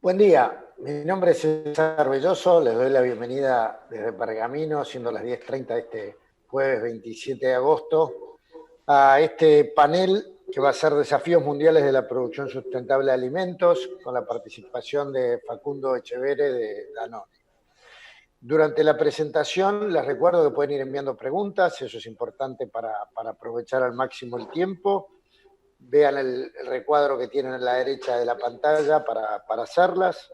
Buen día, mi nombre es César Belloso, les doy la bienvenida desde Pergamino, siendo las 10:30 de este jueves 27 de agosto, a este panel que va a ser Desafíos Mundiales de la Producción Sustentable de Alimentos, con la participación de Facundo Echevere de Danone. Durante la presentación les recuerdo que pueden ir enviando preguntas, eso es importante para aprovechar al máximo el tiempo. Vean el recuadro que tienen a la derecha de la pantalla para hacerlas.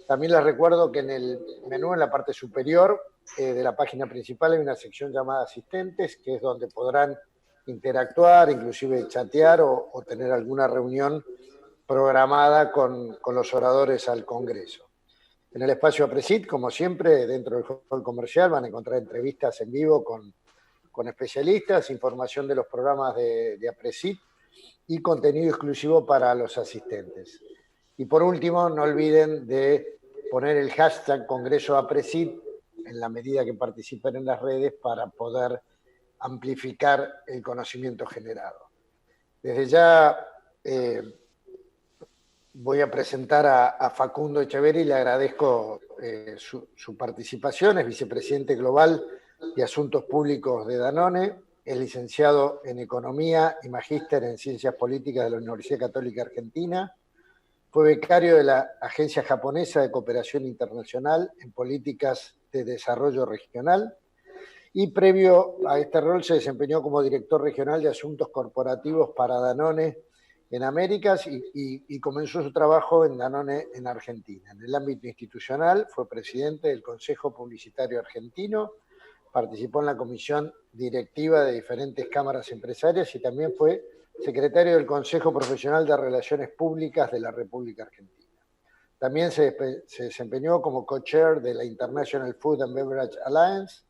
También les recuerdo que en el menú, en la parte superior de la página principal, hay una sección llamada Asistentes, que es donde podrán interactuar, inclusive chatear o tener alguna reunión programada con los oradores al Congreso. En el espacio APRESID, como siempre, dentro del hall comercial van a encontrar entrevistas en vivo con especialistas, información de los programas de APRESID y contenido exclusivo para los asistentes. Y por último, no olviden de poner el hashtag Congreso APRESID en la medida que participen en las redes para poder amplificar el conocimiento generado. Desde ya voy a presentar a Facundo Echevere y le agradezco su participación. Es vicepresidente global de Asuntos Públicos de Danone, es licenciado en Economía y magíster en Ciencias Políticas de la Universidad Católica Argentina. Fue becario de la Agencia Japonesa de Cooperación Internacional en Políticas de Desarrollo Regional y previo a este rol se desempeñó como director regional de Asuntos Corporativos para Danone en Américas y comenzó su trabajo en Danone en Argentina. En el ámbito institucional fue presidente del Consejo Publicitario Argentino, participó en la comisión directiva de diferentes cámaras empresarias y también fue secretario del Consejo Profesional de Relaciones Públicas de la República Argentina. También se desempeñó como co-chair de la International Food and Beverage Alliance.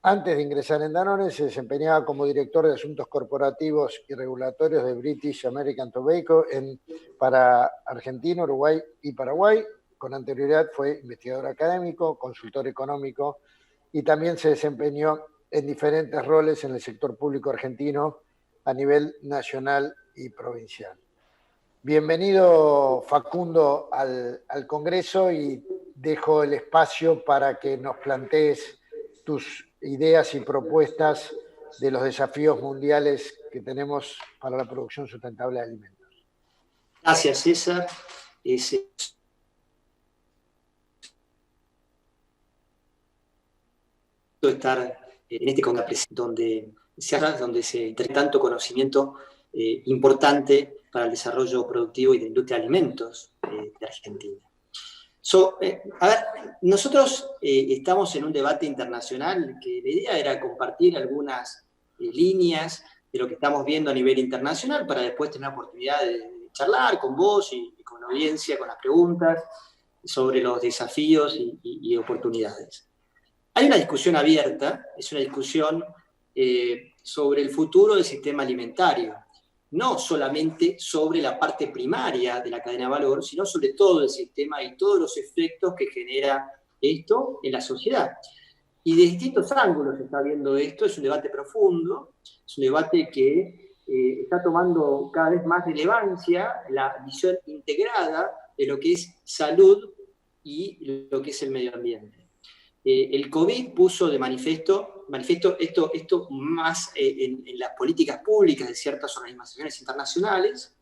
Antes de ingresar en Danone, se desempeñaba como director de Asuntos Corporativos y Regulatorios de British American Tobacco para Argentina, Uruguay y Paraguay. Con anterioridad fue investigador académico, consultor económico y también se desempeñó en diferentes roles en el sector público argentino a nivel nacional y provincial. Bienvenido, Facundo, al Congreso y dejo el espacio para que nos plantees tus ideas y propuestas de los desafíos mundiales que tenemos para la producción sustentable de alimentos. Gracias, César. Estar en este congreso donde se intercambia tanto conocimiento importante para el desarrollo productivo y de la industria de alimentos de Argentina. Nosotros estamos en un debate internacional que la idea era compartir algunas líneas de lo que estamos viendo a nivel internacional para después tener la oportunidad de charlar con vos y con la audiencia, con las preguntas sobre los desafíos y oportunidades. Hay una discusión abierta, es una discusión sobre el futuro del sistema alimentario, no solamente sobre la parte primaria de la cadena de valor, sino sobre todo el sistema y todos los efectos que genera esto en la sociedad. Y de distintos ángulos se está viendo esto, es un debate profundo, es un debate que está tomando cada vez más relevancia la visión integrada de lo que es salud y lo que es el medio ambiente. El COVID puso de manifiesto esto más en las políticas públicas de ciertas organizaciones internacionales,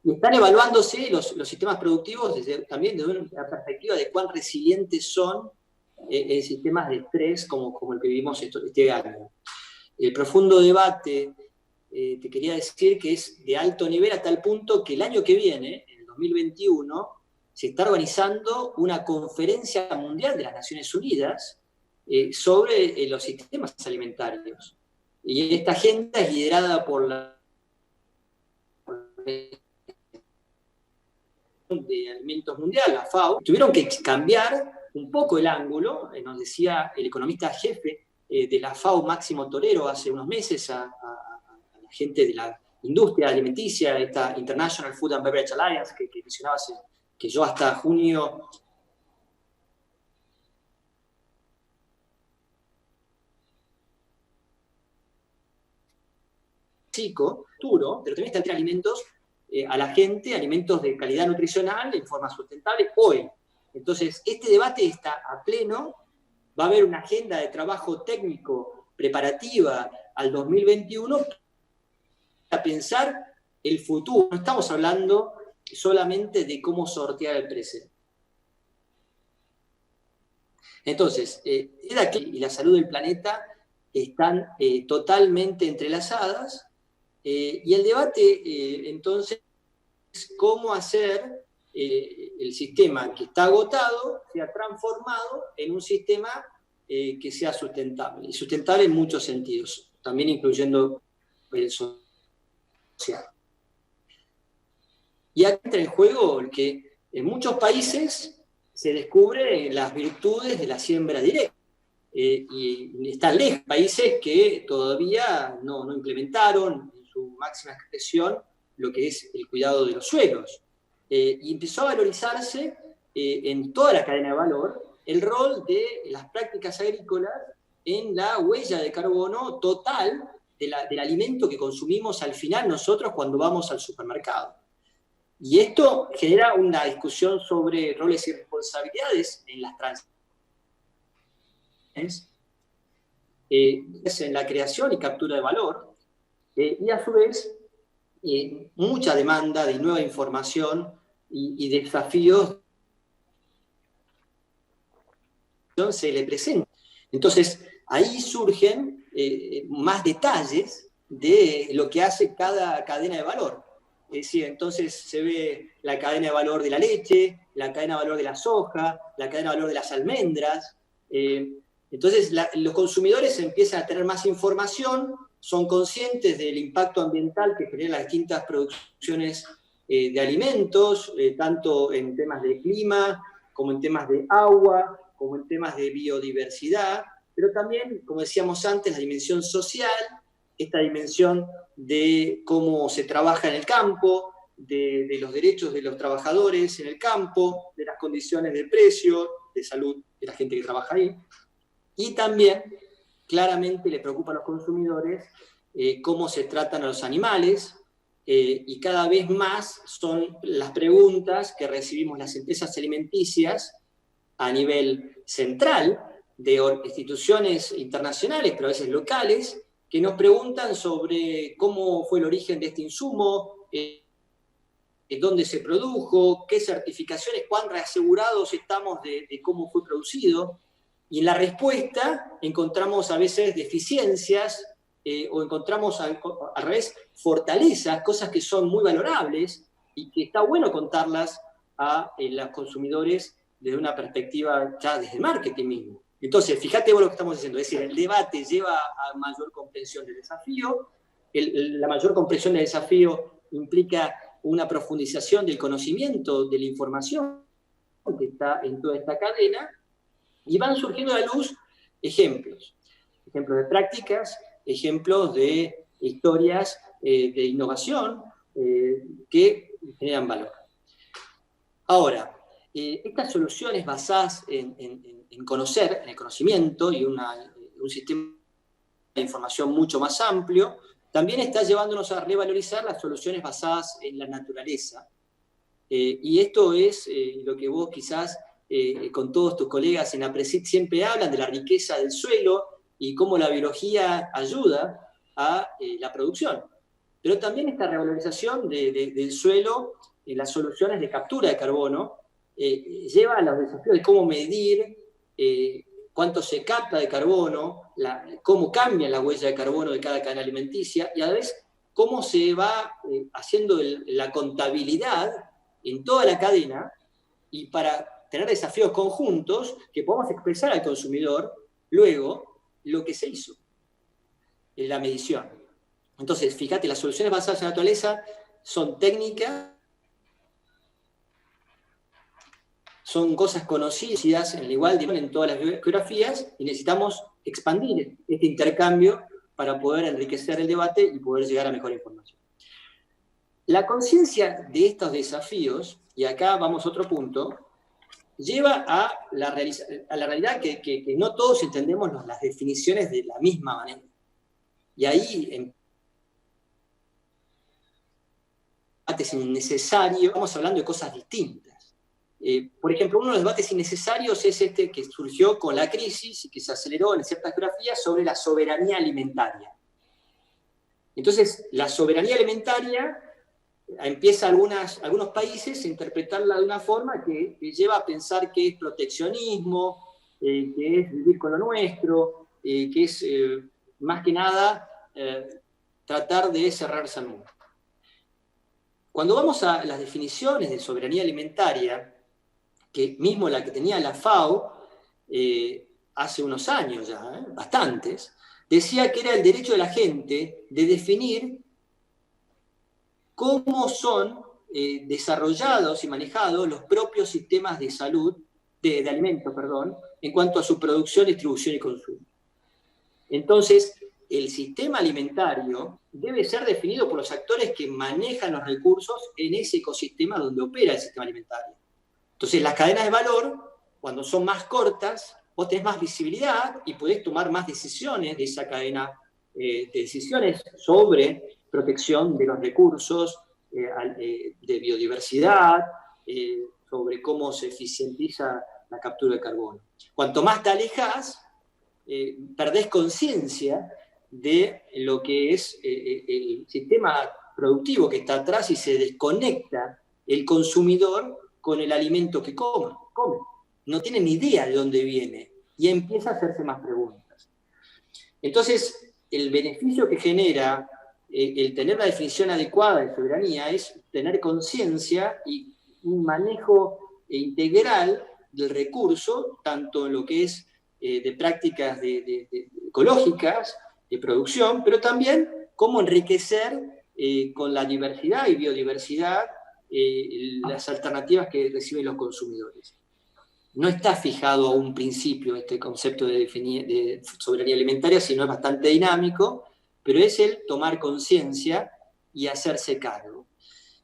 y están evaluándose los sistemas productivos también desde una perspectiva de cuán resilientes son en sistemas de estrés como el que vivimos este año. El profundo debate, te quería decir que es de alto nivel a tal punto que el año que viene, en el 2021, se está organizando una conferencia mundial de las Naciones Unidas sobre los sistemas alimentarios. Y esta agenda es liderada por la de Alimentos Mundial, la FAO. Tuvieron que cambiar un poco el ángulo, nos decía el economista jefe de la FAO, Máximo Torero, hace unos meses a la gente de la industria alimenticia, esta International Food and Beverage Alliance que mencionaba que yo hasta junio chico, duro, pero también está entre alimentos a la gente alimentos de calidad nutricional en forma sustentable hoy. Entonces, este debate está a pleno, va a haber una agenda de trabajo técnico preparativa al 2021 para pensar el futuro. No estamos hablando solamente de cómo sortear el presente. Entonces, EDAC y la salud del planeta están totalmente entrelazadas, y el debate, entonces, es cómo hacer el sistema que está agotado sea transformado en un sistema que sea sustentable, y sustentable en muchos sentidos, también incluyendo el social. Y acá entra en juego el que en muchos países se descubre las virtudes de la siembra directa. Y están lejos países que todavía no implementaron en su máxima expresión lo que es el cuidado de los suelos. Y empezó a valorizarse en toda la cadena de valor el rol de las prácticas agrícolas en la huella de carbono total del alimento que consumimos al final nosotros cuando vamos al supermercado. Y esto genera una discusión sobre roles y responsabilidades en las transacciones, en la creación y captura de valor, y a su vez mucha demanda de nueva información y desafíos se le presentan. Entonces, ahí surgen más detalles de lo que hace cada cadena de valor. Es decir, entonces se ve la cadena de valor de la leche, la cadena de valor de la soja, la cadena de valor de las almendras. Entonces los consumidores empiezan a tener más información, son conscientes del impacto ambiental que generan las distintas producciones de alimentos, tanto en temas de clima, como en temas de agua, como en temas de biodiversidad, pero también, como decíamos antes, la dimensión social, esta dimensión de cómo se trabaja en el campo, de los derechos de los trabajadores en el campo, de las condiciones de precio, de salud de la gente que trabaja ahí. Y también, claramente, le preocupa a los consumidores cómo se tratan a los animales, y cada vez más son las preguntas que recibimos las empresas alimenticias a nivel central, de instituciones internacionales, pero a veces locales, que nos preguntan sobre cómo fue el origen de este insumo, dónde se produjo, qué certificaciones, cuán reasegurados estamos de cómo fue producido. Y en la respuesta encontramos a veces deficiencias, o encontramos al revés fortalezas, cosas que son muy valorables y que está bueno contarlas a los consumidores desde una perspectiva ya desde el marketing mismo. Entonces, fíjate vos lo que estamos diciendo, es decir, el debate lleva a mayor comprensión del desafío, la mayor comprensión del desafío implica una profundización del conocimiento, de la información que está en toda esta cadena, y van surgiendo a la luz ejemplos de prácticas, ejemplos de historias de innovación que generan valor. Ahora, estas soluciones basadas en conocer, en el conocimiento y un sistema de información mucho más amplio, también está llevándonos a revalorizar las soluciones basadas en la naturaleza. Y esto es lo que vos quizás con todos tus colegas en APRESID siempre hablan de la riqueza del suelo y cómo la biología ayuda a la producción. Pero también esta revalorización del suelo, las soluciones de captura de carbono, lleva a los desafíos de cómo medir cuánto se capta de carbono, cómo cambia la huella de carbono de cada cadena alimenticia, y a la vez cómo se va haciendo la contabilidad en toda la cadena, y para tener desafíos conjuntos que podamos expresar al consumidor luego lo que se hizo en la medición. Entonces, fíjate, las soluciones basadas en la naturaleza son técnicas, son cosas conocidas en el igual en todas las geografías, y necesitamos expandir este intercambio para poder enriquecer el debate y poder llegar a mejor información. La conciencia de estos desafíos, y acá vamos a otro punto, lleva a la realidad que no todos entendemos las definiciones de la misma manera. Y ahí debates innecesarios, estamos hablando de cosas distintas. Por ejemplo, uno de los debates innecesarios es este que surgió con la crisis y que se aceleró en ciertas geografías sobre la soberanía alimentaria. Entonces, la soberanía alimentaria empieza algunos países a interpretarla de una forma que lleva a pensar que es proteccionismo, que es vivir con lo nuestro, que es más que nada tratar de cerrarse al mundo. Cuando vamos a las definiciones de soberanía alimentaria, que mismo la que tenía la FAO hace unos años ya, bastantes, decía que era el derecho de la gente de definir cómo son desarrollados y manejados los propios sistemas de salud, de alimentos, perdón, en cuanto a su producción, distribución y consumo. Entonces, el sistema alimentario debe ser definido por los actores que manejan los recursos en ese ecosistema donde opera el sistema alimentario. Entonces, las cadenas de valor, cuando son más cortas, vos tenés más visibilidad y podés tomar más decisiones de esa cadena de decisiones sobre protección de los recursos, de biodiversidad, sobre cómo se eficientiza la captura de carbono. Cuanto más te alejas, perdés conciencia de lo que es el sistema productivo que está atrás y se desconecta el consumidor con el alimento que come. No tiene ni idea de dónde viene y empieza a hacerse más preguntas. Entonces, el beneficio que genera el tener la definición adecuada de soberanía es tener conciencia y un manejo integral del recurso, tanto en lo que es de prácticas ecológicas, de producción, pero también cómo enriquecer con la diversidad y biodiversidad las alternativas que reciben los consumidores. No está fijado a un principio este concepto de soberanía alimentaria, sino es bastante dinámico, pero es el tomar conciencia y hacerse cargo.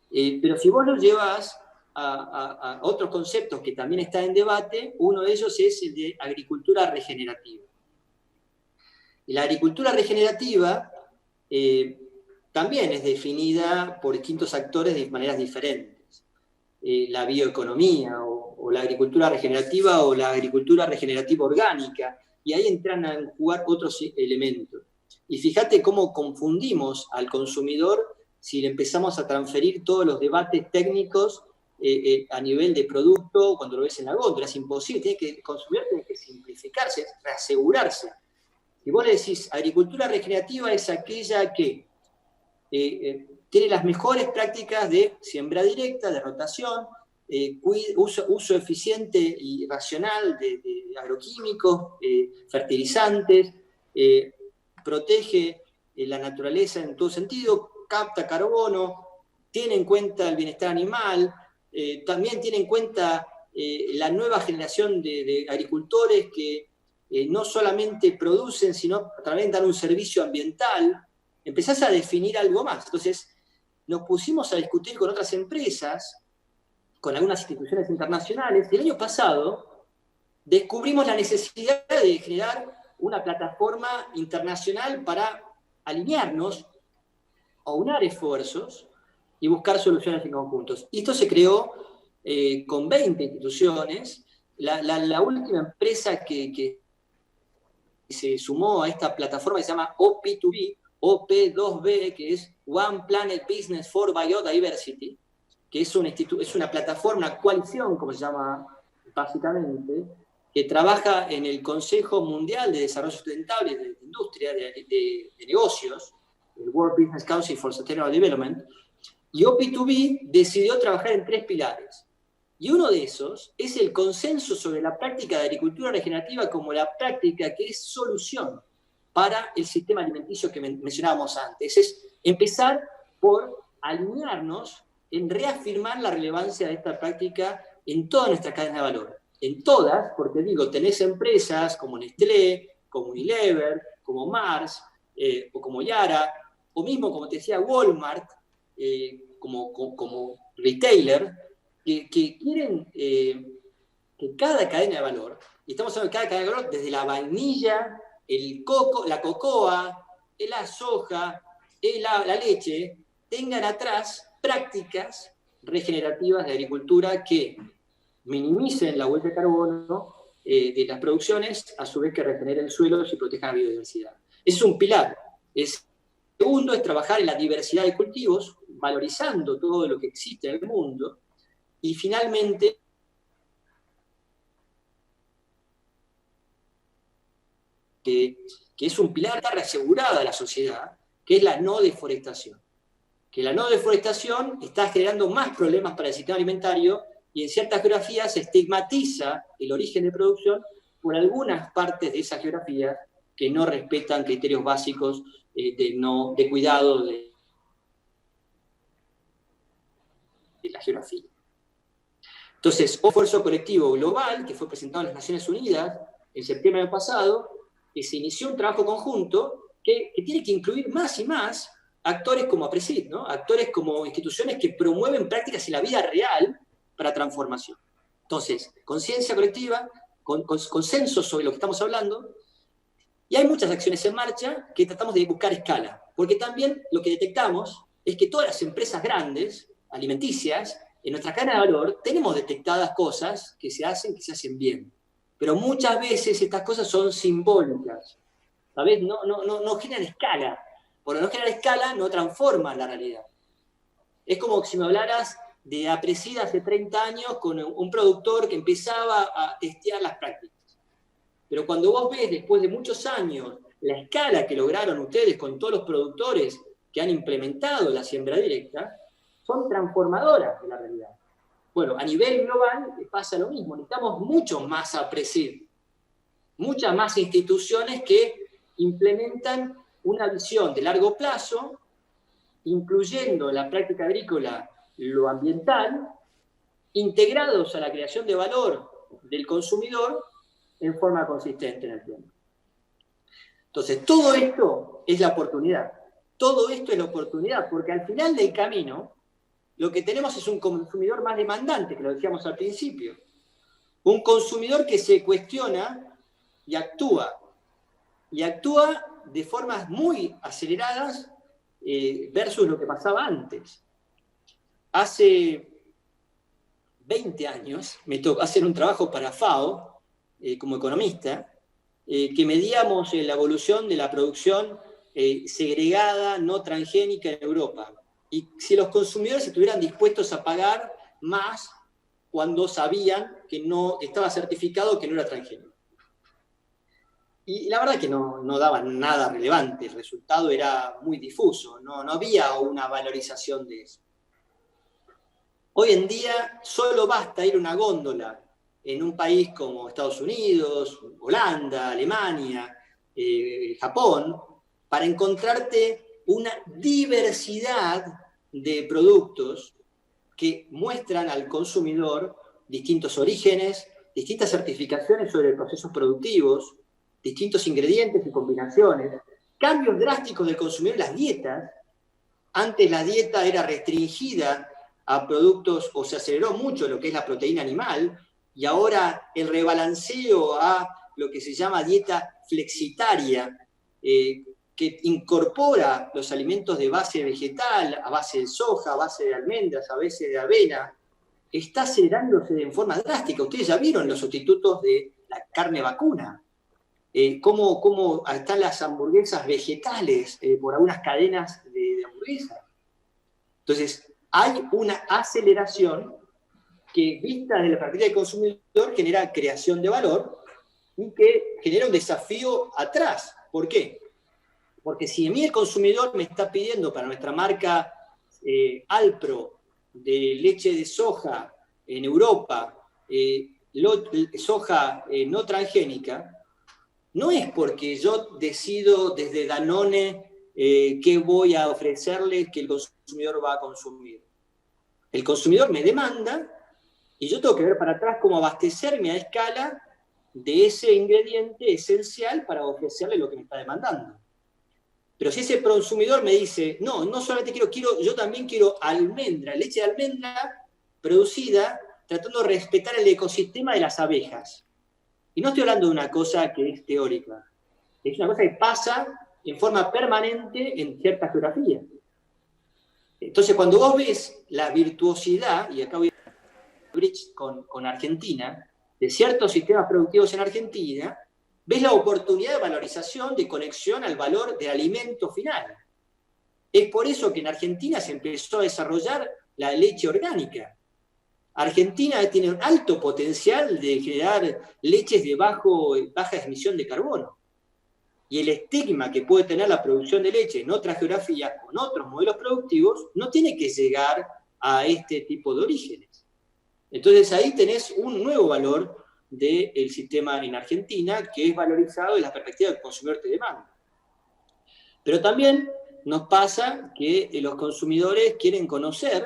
Pero si vos lo llevas a otros conceptos que también están en debate, uno de ellos es el de agricultura regenerativa. Y la agricultura regenerativa también es definida por distintos actores de maneras diferentes. La bioeconomía o la agricultura regenerativa o la agricultura regenerativa orgánica, y ahí entran a jugar otros elementos. Y fíjate cómo confundimos al consumidor si le empezamos a transferir todos los debates técnicos a nivel de producto cuando lo ves en la góndola. Es imposible, el consumidor tiene que simplificarse, reasegurarse. Si vos le decís, agricultura regenerativa es aquella que tiene las mejores prácticas de siembra directa, de rotación, uso eficiente y racional de agroquímicos, fertilizantes, protege la naturaleza en todo sentido, capta carbono, tiene en cuenta el bienestar animal, también tiene en cuenta la nueva generación de agricultores que no solamente producen, sino también dan un servicio ambiental. Empezás a definir algo más. Entonces, nos pusimos a discutir con otras empresas, con algunas instituciones internacionales, y el año pasado descubrimos la necesidad de generar una plataforma internacional para alinearnos, aunar esfuerzos y buscar soluciones en conjuntos. Y esto se creó con 20 instituciones. La última empresa que se sumó a esta plataforma se llama OP2B, OP2B, que es One Planet Business for Biodiversity, que es una plataforma, una coalición, como se llama básicamente, que trabaja en el Consejo Mundial de Desarrollo Sustentable de Industria, de Negocios, el World Business Council for Sustainable Development, y OP2B decidió trabajar en 3 pilares. Y uno de esos es el consenso sobre la práctica de agricultura regenerativa como la práctica que es solución para el sistema alimenticio que mencionábamos antes. Es empezar por alinearnos en reafirmar la relevancia de esta práctica en toda nuestra cadena de valor. En todas, porque digo, tenés empresas como Nestlé, como Unilever, como Mars, o como Yara, o mismo, como te decía, Walmart, como retailer, que quieren que cada cadena de valor, y estamos hablando de cada cadena de valor desde la vainilla, el coco, la cocoa, la soja, la leche, tengan atrás prácticas regenerativas de agricultura que minimicen la huella de carbono de las producciones, a su vez que regeneren suelos y protejan la biodiversidad. Ese es un pilar. Segundo es trabajar en la diversidad de cultivos, valorizando todo lo que existe en el mundo. Y finalmente, que es un pilar asegurado a la sociedad, que es la no deforestación. Que la no deforestación está generando más problemas para el sistema alimentario y en ciertas geografías se estigmatiza el origen de producción por algunas partes de esas geografías que no respetan criterios básicos de cuidado de la geografía. Entonces, un esfuerzo colectivo global que fue presentado en las Naciones Unidas en septiembre del pasado, que se inició un trabajo conjunto que tiene que incluir más y más actores como APRESID, ¿no? Actores como instituciones que promueven prácticas en la vida real para transformación. Entonces, conciencia colectiva, consenso sobre lo que estamos hablando, y hay muchas acciones en marcha que tratamos de buscar escala, porque también lo que detectamos es que todas las empresas grandes, alimenticias, en nuestra cadena de valor, tenemos detectadas cosas que se hacen bien, pero muchas veces estas cosas son simbólicas, ¿sabes? No generan escala. Por no generar escala, no transforman la realidad. Es como si me hablaras de APRESID hace 30 años con un productor que empezaba a testear las prácticas. Pero cuando vos ves, después de muchos años, la escala que lograron ustedes con todos los productores que han implementado la siembra directa, son transformadoras de la realidad. Bueno, a nivel global pasa lo mismo. Necesitamos mucho más APRESID, muchas más instituciones que implementan una visión de largo plazo, incluyendo en la práctica agrícola lo ambiental, integrados a la creación de valor del consumidor en forma consistente en el tiempo. Entonces, todo esto es la oportunidad. Todo esto es la oportunidad, porque al final del camino, lo que tenemos es un consumidor más demandante, que lo decíamos al principio. Un consumidor que se cuestiona y actúa de formas muy aceleradas versus lo que pasaba antes. Hace 20 años me tocó hacer un trabajo para FAO, como economista, que medíamos la evolución de la producción segregada, no transgénica en Europa. Y si los consumidores estuvieran dispuestos a pagar más cuando sabían que no estaba certificado que no era transgénico. Y la verdad que no daban nada relevante, el resultado era muy difuso, no había una valorización de eso. Hoy en día solo basta ir a una góndola en un país como Estados Unidos, Holanda, Alemania, Japón, para encontrarte una diversidad de productos que muestran al consumidor distintos orígenes, distintas certificaciones sobre procesos productivos, distintos ingredientes y combinaciones, cambios drásticos del consumidor en las dietas. Antes la dieta era restringida a productos, o se aceleró mucho lo que es la proteína animal, y ahora el rebalanceo a lo que se llama dieta flexitaria, que incorpora los alimentos de base vegetal, a base de soja, a base de almendras, a base de avena, está acelerándose de forma drástica. Ustedes ya vieron los sustitutos de la carne vacuna. Cómo están las hamburguesas vegetales por algunas cadenas de hamburguesas. Entonces, hay una aceleración que, vista desde la perspectiva del consumidor, genera creación de valor y que genera un desafío atrás. ¿Por qué? Porque si a mí el consumidor me está pidiendo para nuestra marca Alpro de leche de soja en Europa, soja no transgénica, no es porque yo decido desde Danone qué voy a ofrecerle que el consumidor va a consumir. El consumidor me demanda y yo tengo que ver para atrás cómo abastecerme a escala de ese ingrediente esencial para ofrecerle lo que me está demandando. Pero si ese consumidor me dice, no solamente yo también quiero almendra, leche de almendra producida tratando de respetar el ecosistema de las abejas. Y no estoy hablando de una cosa que es teórica, es una cosa que pasa en forma permanente en ciertas geografías. Entonces, cuando vos ves la virtuosidad, y acá voy a bridge con Argentina, de ciertos sistemas productivos en Argentina, ves la oportunidad de valorización, de conexión al valor del alimento final. Es por eso que en Argentina se empezó a desarrollar la leche orgánica. Argentina tiene un alto potencial de generar leches de baja emisión de carbono. Y el estigma que puede tener la producción de leche en otras geografías, con otros modelos productivos, no tiene que llegar a este tipo de orígenes. Entonces ahí tenés un nuevo valor del sistema en Argentina, que es valorizado desde la perspectiva del consumidor te demanda. Pero también nos pasa que los consumidores quieren conocer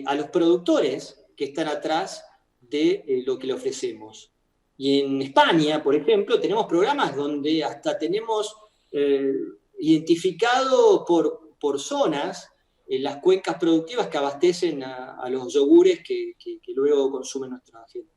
a los productores que están atrás de lo que le ofrecemos. Y en España, por ejemplo, tenemos programas donde hasta tenemos identificado por zonas las cuencas productivas que abastecen a los yogures que luego consume nuestra gente.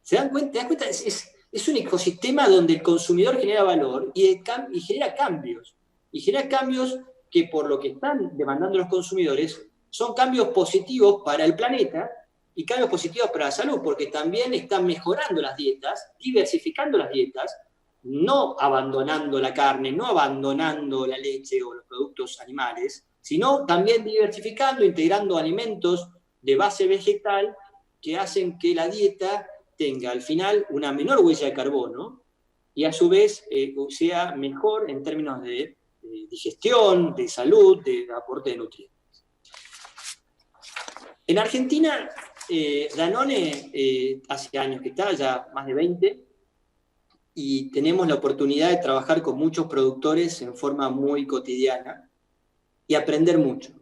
¿Se dan cuenta? ¿Te das cuenta? Es un ecosistema donde el consumidor genera valor y genera cambios. Y genera cambios que, por lo que están demandando los consumidores, son cambios positivos para el planeta y cambios positivos para la salud, porque también están mejorando las dietas, diversificando las dietas, no abandonando la carne, no abandonando la leche o los productos animales, sino también diversificando, integrando alimentos de base vegetal que hacen que la dieta tenga al final una menor huella de carbono y a su vez sea mejor en términos de digestión, de salud, de aporte de nutrientes. En Argentina, Danone hace años que está, ya más de 20, y tenemos la oportunidad de trabajar con muchos productores en forma muy cotidiana y aprender mucho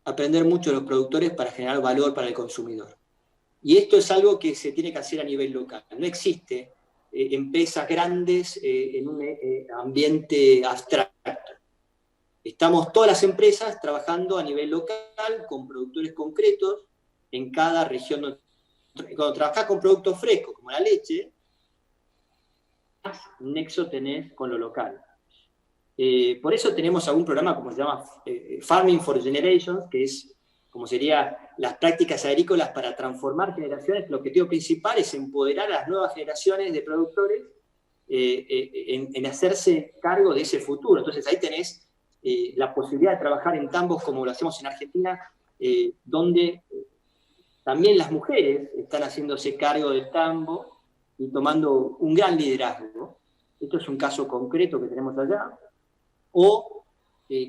de los productores para generar valor para el consumidor. Y esto es algo que se tiene que hacer a nivel local. No existe empresas grandes en un ambiente abstracto. Estamos todas las empresas trabajando a nivel local con productores concretos en cada región. Cuando trabajás con productos frescos como la leche, más nexo tenés con lo local. Por eso tenemos algún programa como se llama Farming for Generations, que es como sería las prácticas agrícolas para transformar generaciones. El objetivo principal es empoderar a las nuevas generaciones de productores en hacerse cargo de ese futuro. Entonces ahí tenés la posibilidad de trabajar en tambos como lo hacemos en Argentina, donde también las mujeres están haciéndose cargo del tambo y tomando un gran liderazgo. Esto es un caso concreto que tenemos allá. O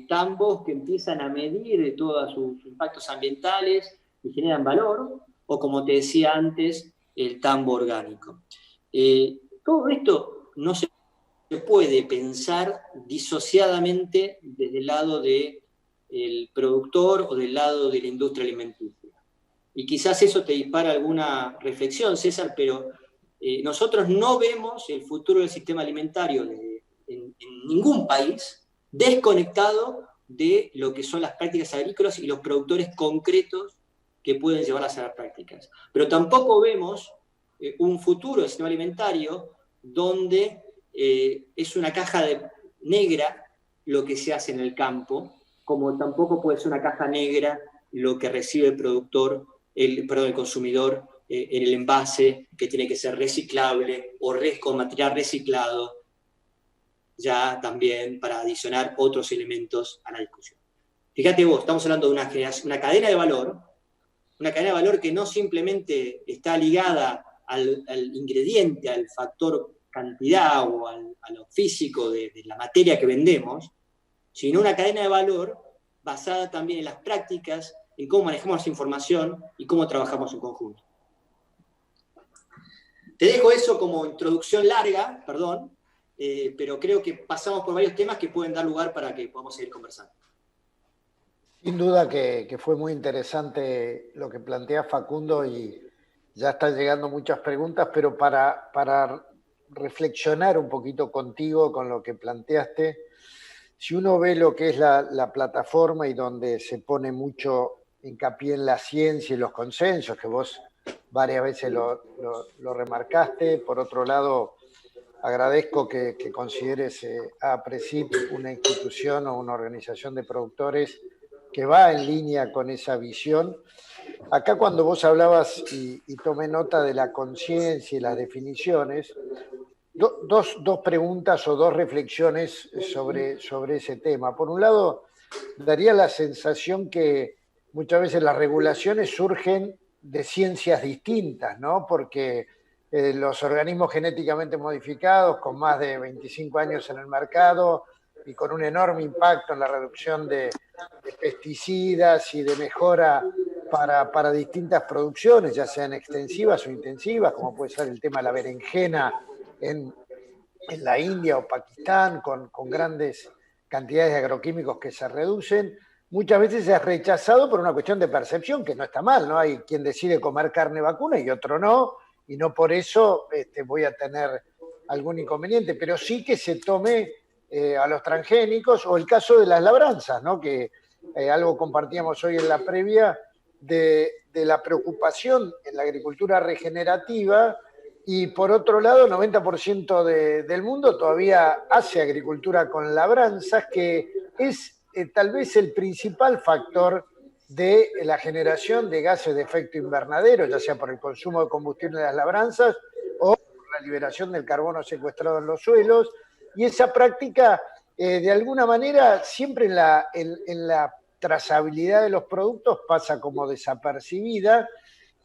tambos que empiezan a medir todos sus impactos ambientales y generan valor, o como te decía antes, el tambo orgánico. Todo esto no se puede pensar disociadamente desde el lado del productor o del lado de la industria alimenticia. Y quizás eso te dispara alguna reflexión, César, pero nosotros no vemos el futuro del sistema alimentario en ningún país desconectado de lo que son las prácticas agrícolas y los productores concretos que pueden llevarlas a las prácticas. Pero tampoco vemos un futuro del sistema alimentario donde es una caja negra lo que se hace en el campo, como tampoco puede ser una caja negra lo que recibe el productor, el consumidor en el envase, que tiene que ser reciclable o con material reciclado, ya también para adicionar otros elementos a la discusión. Fíjate vos, estamos hablando de una cadena de valor que no simplemente está ligada al ingrediente, al factor cantidad o a lo físico de la materia que vendemos, sino una cadena de valor basada también en las prácticas, en cómo manejamos la información y cómo trabajamos en conjunto. Te dejo eso como introducción larga, perdón, pero creo que pasamos por varios temas que pueden dar lugar para que podamos seguir conversando. Sin duda que fue muy interesante lo que plantea Facundo y ya están llegando muchas preguntas, pero para reflexionar un poquito contigo con lo que planteaste, si uno ve lo que es la plataforma y donde se pone mucho hincapié en la ciencia y los consensos, que vos varias veces lo remarcaste, por otro lado, agradezco que consideres a APRESIP una institución o una organización de productores que va en línea con esa visión. Acá cuando vos hablabas, y tomé nota de la conciencia y las definiciones, dos preguntas o dos reflexiones sobre ese tema. Por un lado, daría la sensación que muchas veces las regulaciones surgen de ciencias distintas, ¿no? Porque los organismos genéticamente modificados, con más de 25 años en el mercado y con un enorme impacto en la reducción de pesticidas y de mejora para distintas producciones, ya sean extensivas o intensivas, como puede ser el tema de la berenjena en la India o Pakistán, con grandes cantidades de agroquímicos que se reducen, muchas veces es rechazado por una cuestión de percepción, que no está mal, ¿no? Hay quien decide comer carne vacuna y otro no, y no por eso voy a tener algún inconveniente, pero sí que se tome a los transgénicos, o el caso de las labranzas, ¿no? Que algo compartíamos hoy en la previa, de la preocupación en la agricultura regenerativa, y por otro lado, 90% del mundo todavía hace agricultura con labranzas, que es tal vez el principal factor de la generación de gases de efecto invernadero, ya sea por el consumo de combustible de las labranzas o por la liberación del carbono secuestrado en los suelos. Y esa práctica, de alguna manera, siempre en la trazabilidad de los productos pasa como desapercibida.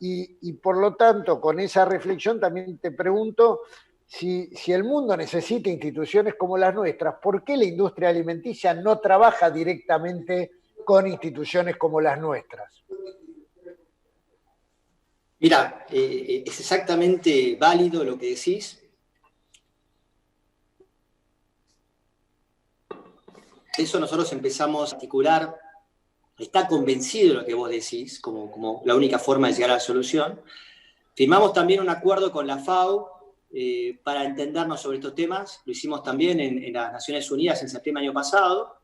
Y por lo tanto, con esa reflexión también te pregunto si el mundo necesita instituciones como las nuestras, ¿por qué la industria alimenticia no trabaja directamente con instituciones como las nuestras? Mira, es exactamente válido lo que decís. Eso nosotros empezamos a articular, está convencido de lo que vos decís, como la única forma de llegar a la solución. Firmamos también un acuerdo con la FAO para entendernos sobre estos temas. Lo hicimos también en las Naciones Unidas en septiembre del año pasado.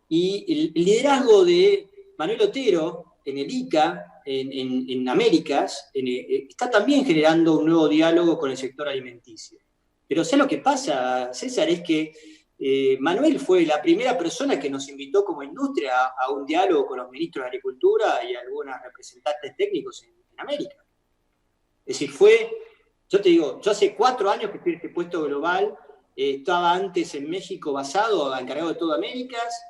Y el liderazgo de Manuel Otero en el ICA, en Américas, está también generando un nuevo diálogo con el sector alimenticio. Pero ¿sabes lo que pasa, César? Es que Manuel fue la primera persona que nos invitó como industria a un diálogo con los ministros de Agricultura y algunos representantes técnicos en América. Es decir, yo te digo, yo hace 4 años que estoy en este puesto global, estaba antes en México basado, encargado de todo Américas,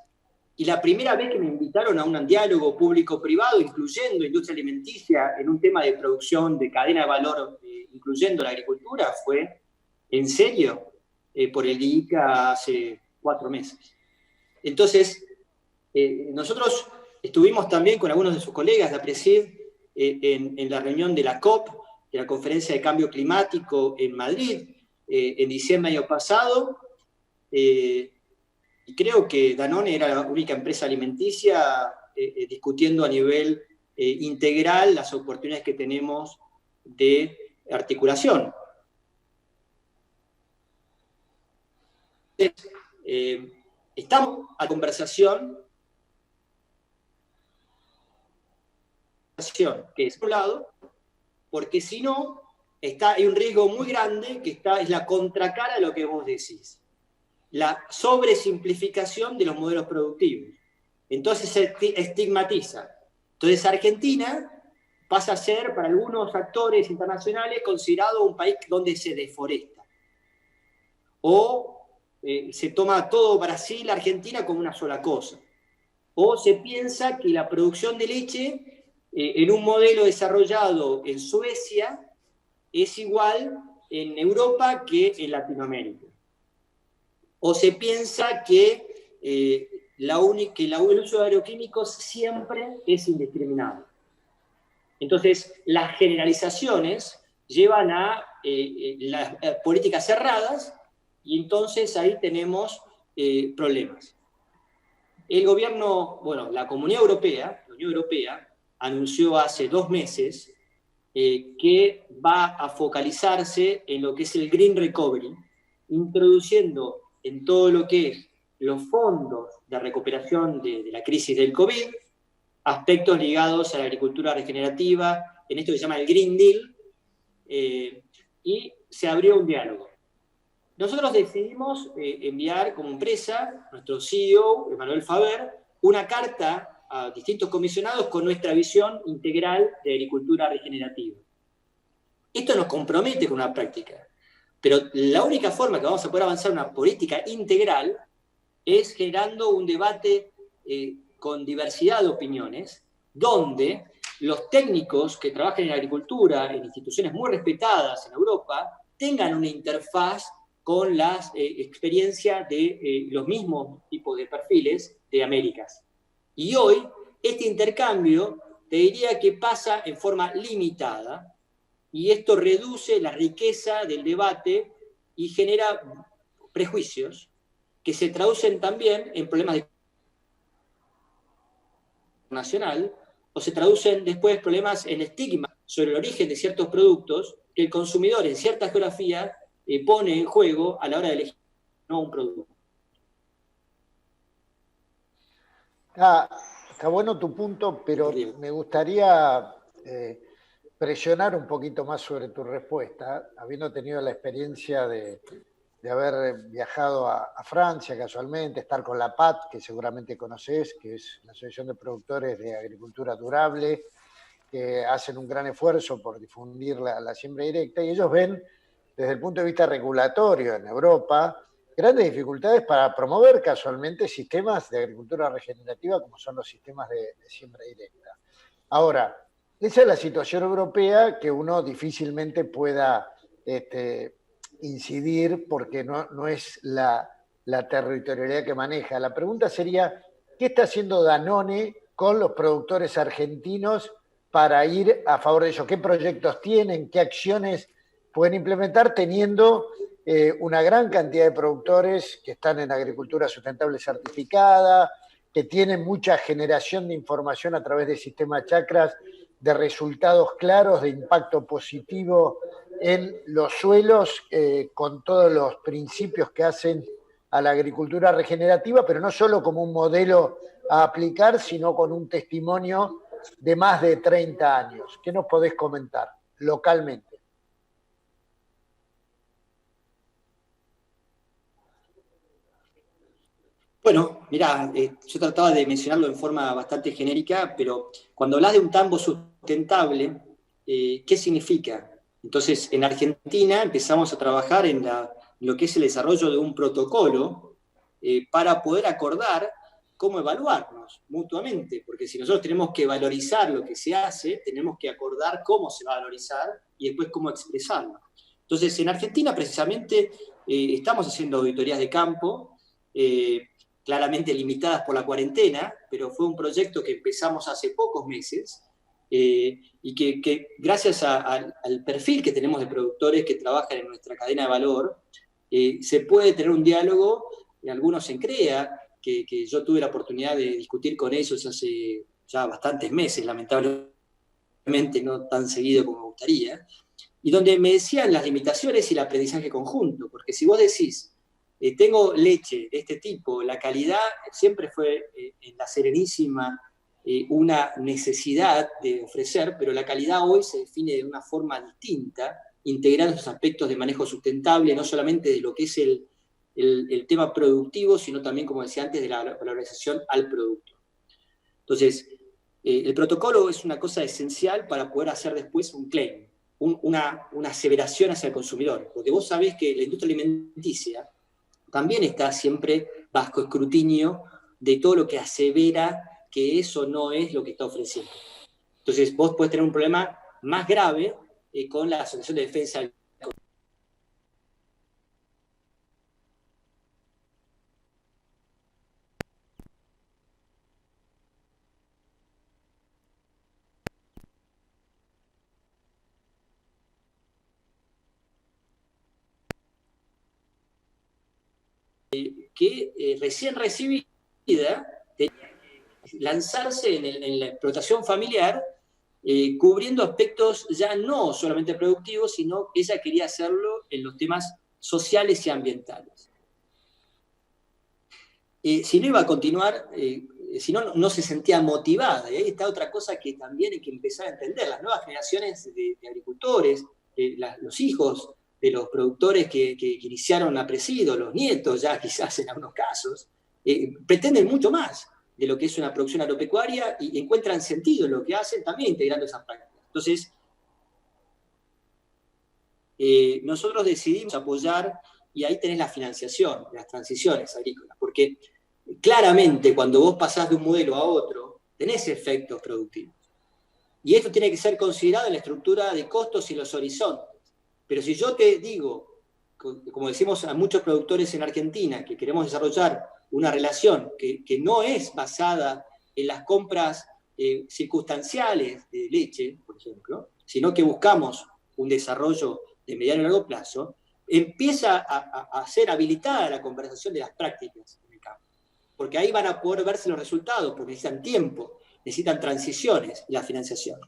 y la primera vez que me invitaron a un diálogo público-privado, incluyendo industria alimenticia, en un tema de producción de cadena de valor, incluyendo la agricultura, fue, en serio, por el ICA hace 4 meses. Entonces, nosotros estuvimos también con algunos de sus colegas de APRESID en la reunión de la COP, de la Conferencia de Cambio Climático en Madrid, en diciembre del año pasado, y creo que Danone era la única empresa alimenticia discutiendo a nivel integral las oportunidades que tenemos de articulación. Estamos a conversación, que es por un lado, porque si no, hay un riesgo muy grande que es la contracara de lo que vos decís. La sobresimplificación de los modelos productivos. Entonces se estigmatiza. Entonces Argentina pasa a ser, para algunos actores internacionales, considerado un país donde se deforesta. O se toma todo Brasil, Argentina como una sola cosa. O se piensa que la producción de leche en un modelo desarrollado en Suecia es igual en Europa que en Latinoamérica. O se piensa que el uso de agroquímicos siempre es indiscriminado. Entonces, las generalizaciones llevan a las políticas cerradas, y entonces ahí tenemos problemas. El gobierno, la Comunidad Europea, la Unión Europea, anunció hace 2 meses que va a focalizarse en lo que es el Green Recovery, introduciendo en todo lo que es los fondos de recuperación de la crisis del COVID, aspectos ligados a la agricultura regenerativa, en esto que se llama el Green Deal, y se abrió un diálogo. Nosotros decidimos enviar como empresa, nuestro CEO, Emmanuel Faber, una carta a distintos comisionados con nuestra visión integral de agricultura regenerativa. Esto nos compromete con una práctica, pero la única forma que vamos a poder avanzar en una política integral es generando un debate con diversidad de opiniones, donde los técnicos que trabajan en agricultura, en instituciones muy respetadas en Europa, tengan una interfaz con la experiencia de los mismos tipos de perfiles de Américas. Y hoy, este intercambio, te diría que pasa en forma limitada, y esto reduce la riqueza del debate y genera prejuicios que se traducen también en problemas de nacional, o se traducen después problemas en estigma sobre el origen de ciertos productos que el consumidor en cierta geografía pone en juego a la hora de elegir un producto. Está bueno tu punto, pero me gustaría presionar un poquito más sobre tu respuesta, habiendo tenido la experiencia de haber viajado a Francia casualmente, estar con la PAT, que seguramente conoces, que es la Asociación de Productores de Agricultura Durable, que hacen un gran esfuerzo por difundir la siembra directa, y ellos ven, desde el punto de vista regulatorio en Europa, grandes dificultades para promover casualmente sistemas de agricultura regenerativa como son los sistemas de siembra directa. Ahora, esa es la situación europea que uno difícilmente pueda incidir porque no es la territorialidad que maneja. La pregunta sería, ¿qué está haciendo Danone con los productores argentinos para ir a favor de ellos? ¿Qué proyectos tienen? ¿Qué acciones pueden implementar teniendo una gran cantidad de productores que están en agricultura sustentable certificada, que tienen mucha generación de información a través del sistema Chacras, de resultados claros, de impacto positivo en los suelos, con todos los principios que hacen a la agricultura regenerativa, pero no solo como un modelo a aplicar, sino con un testimonio de más de 30 años? ¿Qué nos podés comentar localmente? Bueno, mirá, yo trataba de mencionarlo en forma bastante genérica, pero cuando hablas de un tambo sustentable, ¿qué significa? Entonces, en Argentina empezamos a trabajar en lo que es el desarrollo de un protocolo para poder acordar cómo evaluarnos mutuamente, porque si nosotros tenemos que valorizar lo que se hace, tenemos que acordar cómo se va a valorizar y después cómo expresarlo. Entonces, en Argentina precisamente estamos haciendo auditorías de campo, claramente limitadas por la cuarentena, pero fue un proyecto que empezamos hace pocos meses y que gracias al perfil que tenemos de productores que trabajan en nuestra cadena de valor, se puede tener un diálogo, algunos en CREA, que yo tuve la oportunidad de discutir con ellos hace ya bastantes meses, lamentablemente no tan seguido como me gustaría, y donde me decían las limitaciones y el aprendizaje conjunto, porque si vos decís, tengo leche de este tipo, la calidad siempre fue en la Serenísima una necesidad de ofrecer, pero la calidad hoy se define de una forma distinta, integrando esos aspectos de manejo sustentable, no solamente de lo que es el tema productivo, sino también, como decía antes, de la valorización al producto. Entonces, el protocolo es una cosa esencial para poder hacer después un claim, una aseveración hacia el consumidor, porque vos sabés que la industria alimenticia también está siempre bajo escrutinio de todo lo que asevera que eso no es lo que está ofreciendo. Entonces, vos podés tener un problema más grave con la Asociación de Defensa del Consumidor. Que recién recibida tenía que lanzarse en la explotación familiar, cubriendo aspectos ya no solamente productivos, sino que ella quería hacerlo en los temas sociales y ambientales. Si no iba a continuar, si no, no se sentía motivada. Y ahí está otra cosa que también hay que empezar a entender. Las nuevas generaciones de agricultores, los hijos de los productores que iniciaron la Presido, los nietos ya quizás en algunos casos, pretenden mucho más. de lo que es una producción agropecuaria y encuentran sentido en lo que hacen, también integrando esas prácticas. Entonces, nosotros decidimos apoyar, y ahí tenés la financiación, las transiciones agrícolas, porque claramente cuando vos pasás de un modelo a otro, tenés efectos productivos. Y esto tiene que ser considerado en la estructura de costos y los horizontes. Pero si yo te digo, como decimos a muchos productores en Argentina, que queremos desarrollar una relación que no es basada en las compras circunstanciales de leche, por ejemplo, sino que buscamos un desarrollo de mediano y largo plazo, empieza a ser habilitada la conversación de las prácticas en el campo. Porque ahí van a poder verse los resultados, porque necesitan tiempo, necesitan transiciones y la financiación.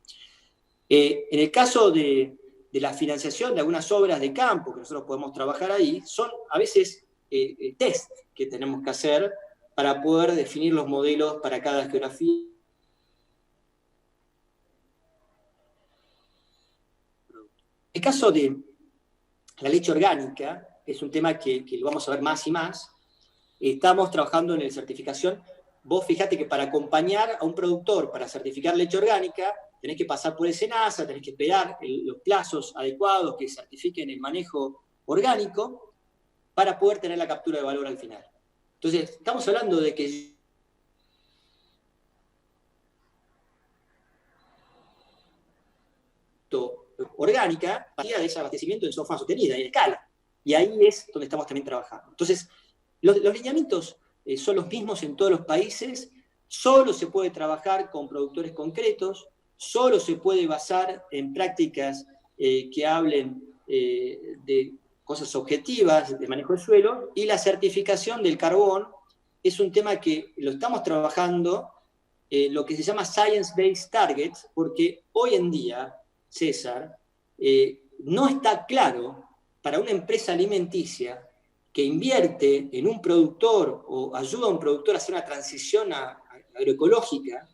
En el caso de la financiación de algunas obras de campo que nosotros podemos trabajar ahí, son a veces test que tenemos que hacer para poder definir los modelos para cada geografía. El caso de la leche orgánica es un tema que lo vamos a ver más y más. Estamos trabajando en la certificación. Vos fijate que para acompañar a un productor para certificar leche orgánica, tenés que pasar por SENASA, tenés que esperar los plazos adecuados que certifiquen el manejo orgánico para poder tener la captura de valor al final. Entonces, estamos hablando de que orgánica partía de ese abastecimiento en forma sostenida, en escala. Y ahí es donde estamos también trabajando. Entonces, los lineamientos son los mismos en todos los países, solo se puede trabajar con productores concretos, solo se puede basar en prácticas que hablen de cosas objetivas de manejo del suelo, y la certificación del carbón es un tema que lo estamos trabajando, lo que se llama Science-Based Targets, porque hoy en día, César, no está claro para una empresa alimenticia que invierte en un productor o ayuda a un productor a hacer una transición agroecológica,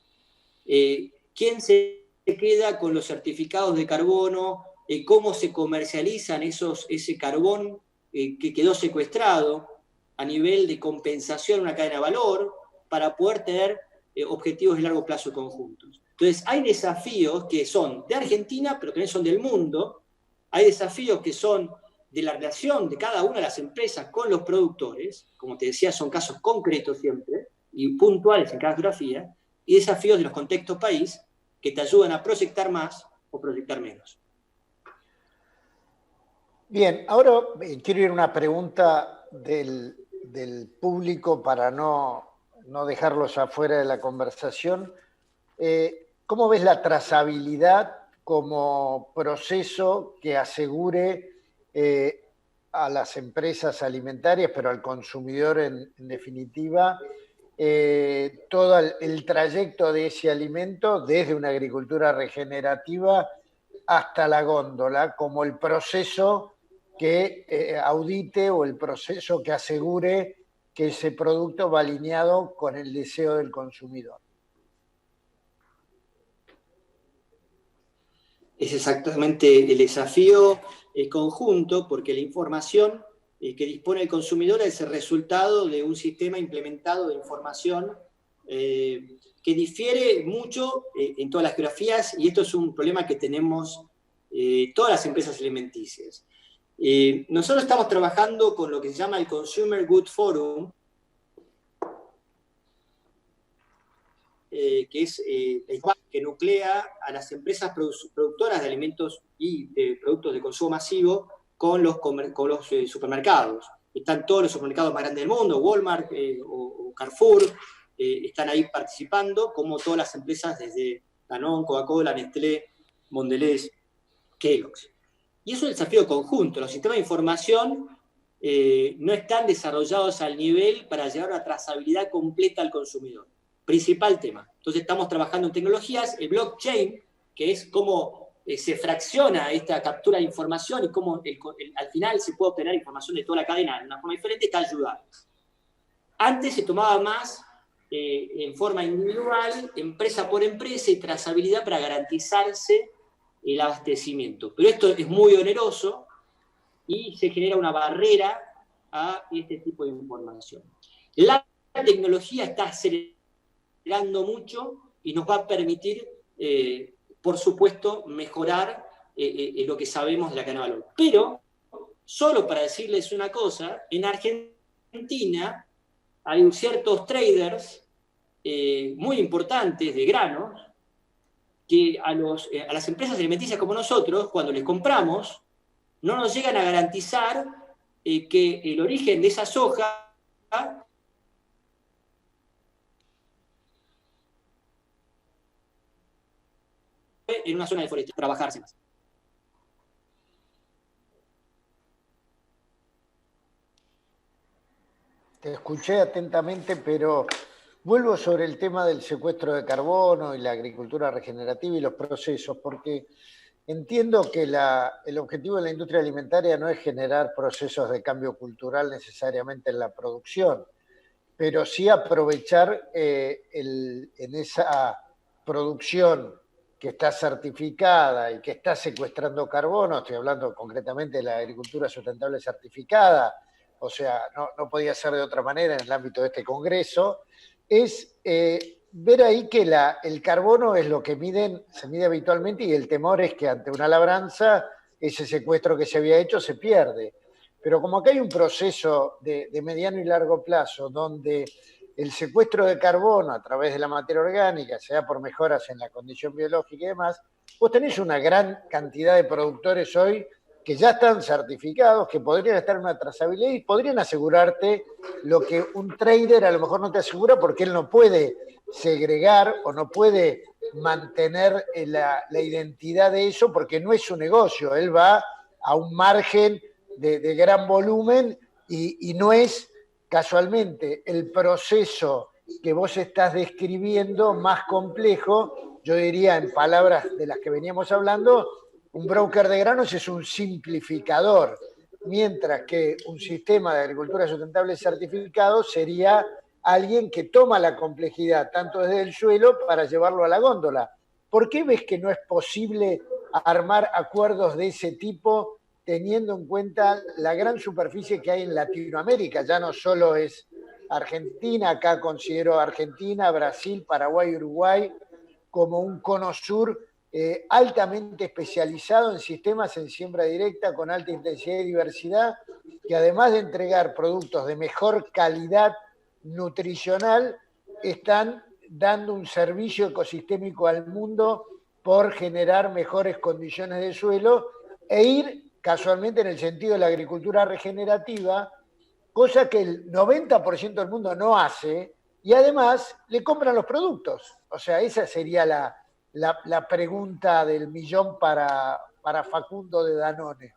quién se queda con los certificados de carbono, cómo se comercializan ese carbón que quedó secuestrado a nivel de compensación en una cadena de valor para poder tener objetivos de largo plazo conjuntos. Entonces, hay desafíos que son de Argentina, pero también son del mundo. Hay desafíos que son de la relación de cada una de las empresas con los productores, como te decía, son casos concretos siempre y puntuales en cada geografía, y desafíos de los contextos país que te ayudan a proyectar más o proyectar menos. Bien, ahora quiero ir a una pregunta del público para no dejarlos afuera de la conversación. ¿Cómo ves la trazabilidad como proceso que asegure a las empresas alimentarias, pero al consumidor en definitiva, todo el trayecto de ese alimento desde una agricultura regenerativa hasta la góndola, como el proceso que audite o el proceso que asegure que ese producto va alineado con el deseo del consumidor? Es exactamente el desafío conjunto, porque la información que dispone el consumidor es el resultado de un sistema implementado de información que difiere mucho en todas las geografías, y esto es un problema que tenemos todas las empresas alimenticias. Nosotros estamos trabajando con lo que se llama el Consumer Good Forum, que es que nuclea a las empresas productoras de alimentos y productos de consumo masivo con los supermercados. Están todos los supermercados más grandes del mundo, Walmart o Carrefour, están ahí participando, como todas las empresas desde Danone, Coca-Cola, Nestlé, Mondelez, Kellogg's. Y es un desafío conjunto. Los sistemas de información no están desarrollados al nivel para llevar una trazabilidad completa al consumidor. Principal tema. Entonces estamos trabajando en tecnologías, el blockchain, que es cómo se fracciona esta captura de información y cómo al final se puede obtener información de toda la cadena de una forma diferente, está ayudando. Antes se tomaba más en forma individual, empresa por empresa, y trazabilidad para garantizarse el abastecimiento. Pero esto es muy oneroso y se genera una barrera a este tipo de información. La tecnología está acelerando generando mucho y nos va a permitir, por supuesto, mejorar lo que sabemos de la cadena de valor. Pero, solo para decirles una cosa, en Argentina hay ciertos traders muy importantes de granos que a las empresas alimenticias como nosotros, cuando les compramos, no nos llegan a garantizar que el origen de esa soja en una zona de forestación, trabajarse más. Te escuché atentamente, pero vuelvo sobre el tema del secuestro de carbono y la agricultura regenerativa y los procesos, porque entiendo que el objetivo de la industria alimentaria no es generar procesos de cambio cultural necesariamente en la producción, pero sí aprovechar en esa producción que está certificada y que está secuestrando carbono, estoy hablando concretamente de la agricultura sustentable certificada, o sea, no podía ser de otra manera en el ámbito de este congreso, es ver ahí que el carbono es lo que se mide habitualmente y el temor es que ante una labranza ese secuestro que se había hecho se pierde. Pero como acá hay un proceso de mediano y largo plazo donde el secuestro de carbono a través de la materia orgánica, sea por mejoras en la condición biológica y demás, vos tenés una gran cantidad de productores hoy que ya están certificados, que podrían estar en una trazabilidad y podrían asegurarte lo que un trader a lo mejor no te asegura porque él no puede segregar o no puede mantener la identidad de eso porque no es su negocio, él va a un margen de gran volumen y no es casualmente el proceso que vos estás describiendo más complejo, yo diría en palabras de las que veníamos hablando, un broker de granos es un simplificador, mientras que un sistema de agricultura sustentable certificado sería alguien que toma la complejidad tanto desde el suelo para llevarlo a la góndola. ¿Por qué ves que no es posible armar acuerdos de ese tipo teniendo en cuenta la gran superficie que hay en Latinoamérica? Ya no solo es Argentina, acá considero Argentina, Brasil, Paraguay, Uruguay como un cono sur altamente especializado en sistemas en siembra directa con alta intensidad y diversidad, que además de entregar productos de mejor calidad nutricional, están dando un servicio ecosistémico al mundo por generar mejores condiciones de suelo e ir casualmente en el sentido de la agricultura regenerativa, cosa que el 90% del mundo no hace, y además le compran los productos. O sea, esa sería la pregunta del millón para Facundo de Danone.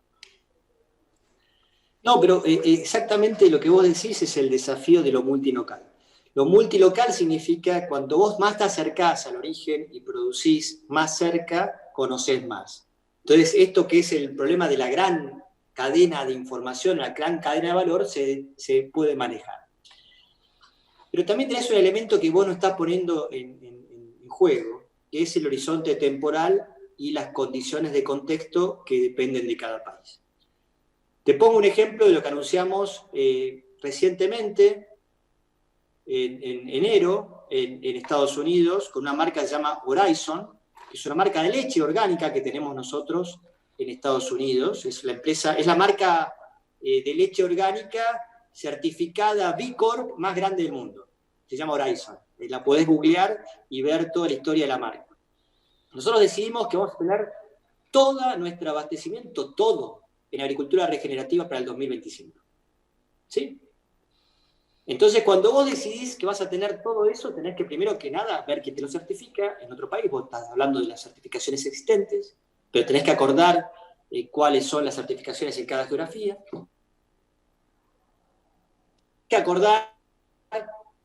No, pero exactamente lo que vos decís es el desafío de lo multilocal. Lo multilocal significa cuando vos más te acercás al origen y producís más cerca, conocés más. Entonces, esto que es el problema de la gran cadena de información, la gran cadena de valor, se puede manejar. Pero también tenés un elemento que vos no estás poniendo en juego, que es el horizonte temporal y las condiciones de contexto que dependen de cada país. Te pongo un ejemplo de lo que anunciamos recientemente, en enero, en Estados Unidos, con una marca que se llama Horizon, que es una marca de leche orgánica que tenemos nosotros en Estados Unidos. Es la marca de leche orgánica certificada B Corp más grande del mundo. Se llama Horizon. La podés googlear y ver toda la historia de la marca. Nosotros decidimos que vamos a tener todo nuestro abastecimiento, todo, en agricultura regenerativa para el 2025. ¿Sí? Entonces, cuando vos decidís que vas a tener todo eso, tenés que primero que nada ver quién te lo certifica en otro país. Vos estás hablando de las certificaciones existentes, pero tenés que acordar cuáles son las certificaciones en cada geografía. Tenés que acordar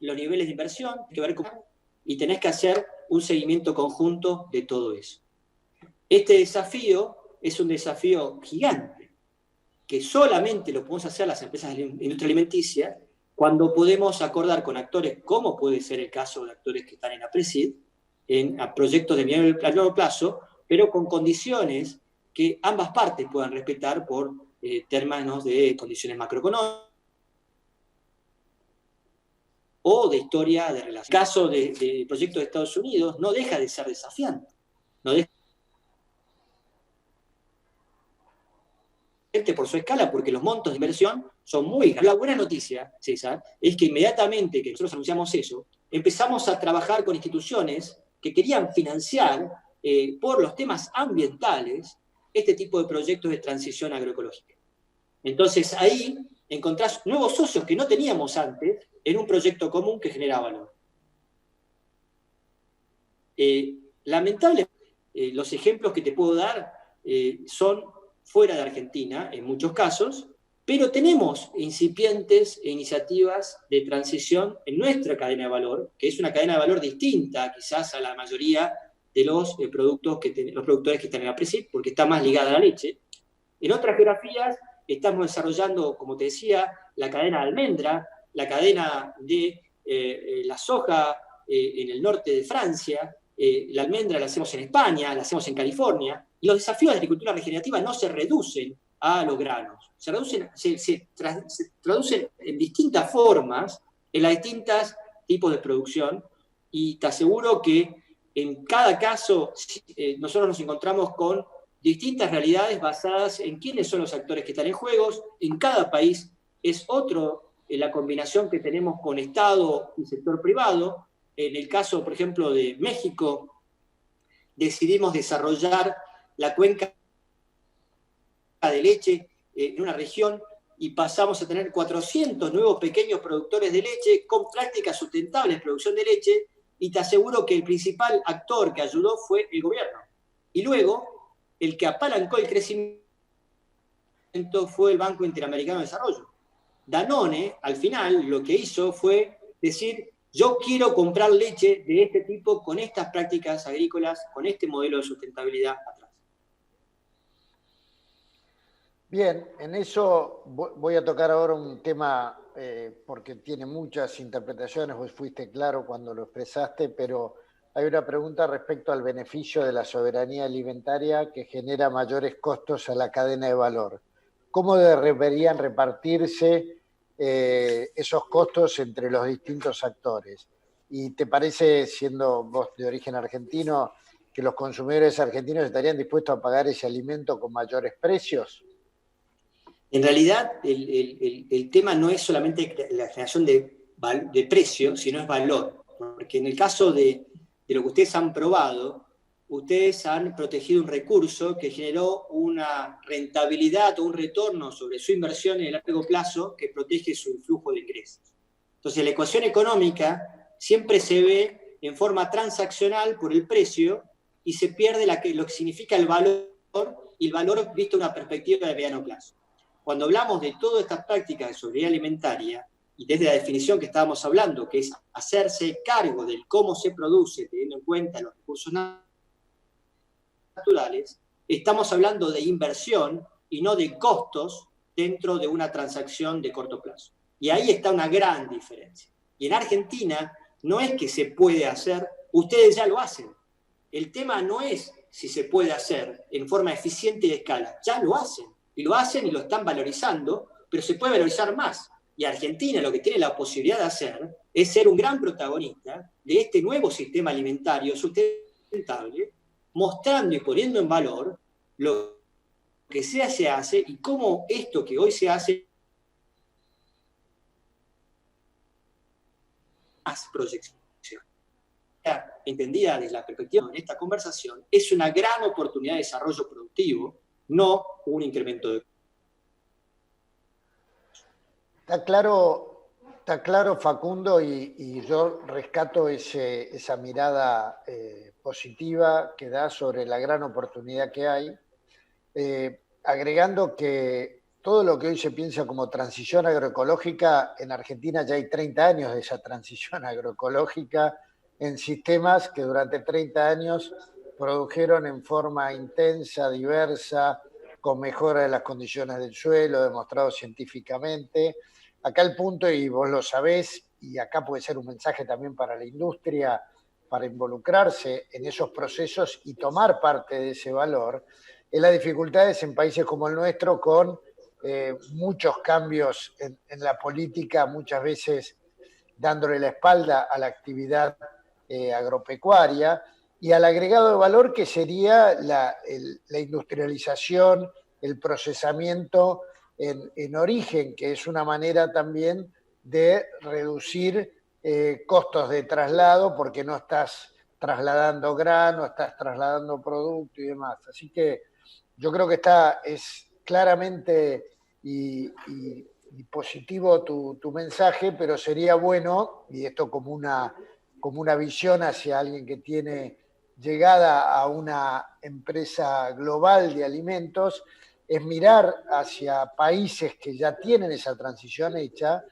los niveles de inversión, que ver cómo, y tenés que hacer un seguimiento conjunto de todo eso. Este desafío es un desafío gigante, que solamente lo podemos hacer las empresas de la industria alimenticia cuando podemos acordar con actores, como puede ser el caso de actores que están en APRESID, a proyectos de mediano y largo plazo, pero con condiciones que ambas partes puedan respetar por términos de condiciones macroeconómicas, o de historia de relación. El caso del proyecto de Estados Unidos no deja de ser desafiante, no deja por su escala, porque los montos de inversión son muy grandes. La buena noticia, César, es que inmediatamente que nosotros anunciamos eso, empezamos a trabajar con instituciones que querían financiar por los temas ambientales este tipo de proyectos de transición agroecológica. Entonces ahí encontrás nuevos socios que no teníamos antes en un proyecto común que genera valor. Lamentablemente, los ejemplos que te puedo dar son fuera de Argentina, en muchos casos, pero tenemos incipientes e iniciativas de transición en nuestra cadena de valor, que es una cadena de valor distinta quizás a la mayoría de los productores que están en la PRESIP, porque está más ligada a la leche. En otras geografías estamos desarrollando, como te decía, la cadena de almendra, la cadena de la soja en el norte de Francia, la almendra la hacemos en España, la hacemos en California, y los desafíos de agricultura regenerativa no se reducen a los granos, se traducen en distintas formas, en las distintas tipos de producción, y te aseguro que en cada caso nosotros nos encontramos con distintas realidades basadas en quiénes son los actores que están en juegos. En cada país es otro la combinación que tenemos con Estado y sector privado. En el caso, por ejemplo, de México, decidimos desarrollar la cuenca de leche en una región y pasamos a tener 400 nuevos pequeños productores de leche con prácticas sustentables de producción de leche, y te aseguro que el principal actor que ayudó fue el gobierno. Y luego, el que apalancó el crecimiento fue el Banco Interamericano de Desarrollo. Danone, al final, lo que hizo fue decir: yo quiero comprar leche de este tipo, con estas prácticas agrícolas, con este modelo de sustentabilidad atrás. Bien, en eso voy a tocar ahora un tema porque tiene muchas interpretaciones, vos fuiste claro cuando lo expresaste, pero hay una pregunta respecto al beneficio de la soberanía alimentaria que genera mayores costos a la cadena de valor. ¿Cómo deberían repartirse esos costos entre los distintos actores? ¿Y te parece, siendo vos de origen argentino, que los consumidores argentinos estarían dispuestos a pagar ese alimento con mayores precios? En realidad, el tema no es solamente la generación de precio, sino es valor. Porque en el caso de lo que ustedes han probado, ustedes han protegido un recurso que generó una rentabilidad o un retorno sobre su inversión en el largo plazo que protege su flujo de ingresos. Entonces, la ecuación económica siempre se ve en forma transaccional por el precio y se pierde lo que significa el valor, y el valor visto en una perspectiva de mediano plazo. Cuando hablamos de todas estas prácticas de soberanía alimentaria, y desde la definición que estábamos hablando, que es hacerse cargo del cómo se produce, teniendo en cuenta los recursos naturales, estamos hablando de inversión y no de costos dentro de una transacción de corto plazo. Y ahí está una gran diferencia. Y en Argentina no es que se puede hacer, ustedes ya lo hacen. El tema no es si se puede hacer en forma eficiente y de escala, ya lo hacen. Y lo hacen y lo están valorizando, pero se puede valorizar más. Y Argentina lo que tiene la posibilidad de hacer es ser un gran protagonista de este nuevo sistema alimentario sustentable, mostrando y poniendo en valor lo que se hace y cómo esto que hoy se hace más proyección. Entendida desde la perspectiva en esta conversación, es una gran oportunidad de desarrollo productivo, no un incremento de... Está claro, Facundo, y yo rescato esa mirada positiva que da sobre la gran oportunidad que hay, agregando que todo lo que hoy se piensa como transición agroecológica, en Argentina ya hay 30 años de esa transición agroecológica en sistemas que durante 30 años produjeron en forma intensa, diversa, con mejora de las condiciones del suelo, demostrado científicamente. Acá el punto, y vos lo sabés, y acá puede ser un mensaje también para la industria, para involucrarse en esos procesos y tomar parte de ese valor, es las dificultades en países como el nuestro con muchos cambios en la política, muchas veces dándole la espalda a la actividad agropecuaria, y al agregado de valor que sería la industrialización, el procesamiento en origen, que es una manera también de reducir costos de traslado, porque no estás trasladando grano, estás trasladando producto y demás. Así que yo creo que es claramente y positivo tu mensaje, pero sería bueno, y esto como una visión hacia alguien que tiene llegada a una empresa global de alimentos, es mirar hacia países que ya tienen esa transición hecha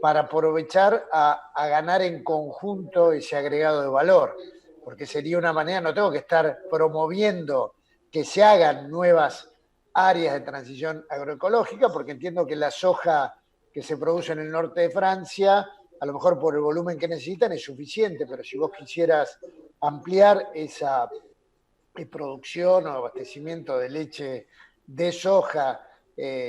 para aprovechar a ganar en conjunto ese agregado de valor, porque sería una manera, no tengo que estar promoviendo que se hagan nuevas áreas de transición agroecológica, porque entiendo que la soja que se produce en el norte de Francia, a lo mejor por el volumen que necesitan es suficiente, pero si vos quisieras ampliar esa producción o abastecimiento de leche de soja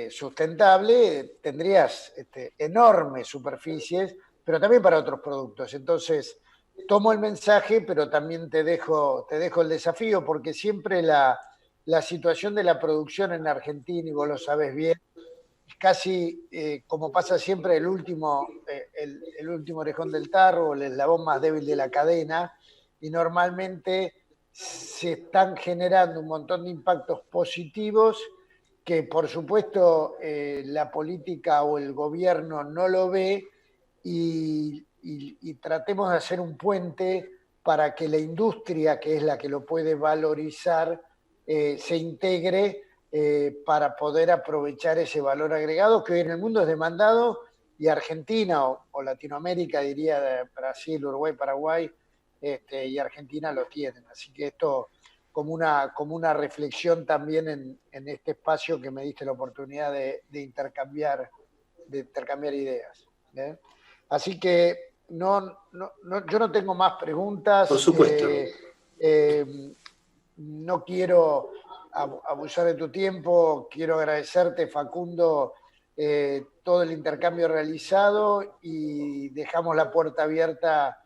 sustentable, tendrías enormes superficies, pero también para otros productos. Entonces, tomo el mensaje, pero también te dejo el desafío, porque siempre la situación de la producción en Argentina, y vos lo sabés bien, es casi como pasa siempre el último orejón del tarro, el eslabón más débil de la cadena, y normalmente se están generando un montón de impactos positivos que por supuesto la política o el gobierno no lo ve, y tratemos de hacer un puente para que la industria, que es la que lo puede valorizar, se integre para poder aprovechar ese valor agregado que hoy en el mundo es demandado, y Argentina o Latinoamérica, diría, de Brasil, Uruguay, Paraguay y Argentina lo tienen. Así que esto como una reflexión también en este espacio que me diste la oportunidad de intercambiar ideas. ¿Bien? Así que yo no tengo más Por preguntas. supuesto. No quiero abusar de tu tiempo. Quiero agradecerte, Facundo, todo el intercambio realizado, y dejamos la puerta abierta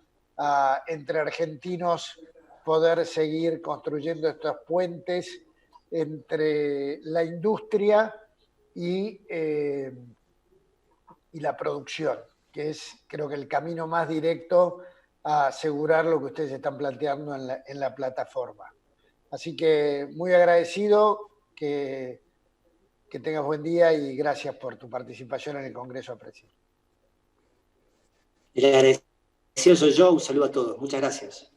entre argentinos poder seguir construyendo estos puentes entre la industria y la producción, que es, creo que, el camino más directo a asegurar lo que ustedes están planteando en la plataforma. Así que muy agradecido, que tengas buen día y gracias por tu participación en el Congreso APRESID. El agradecido soy yo, un saludo a todos. Muchas gracias.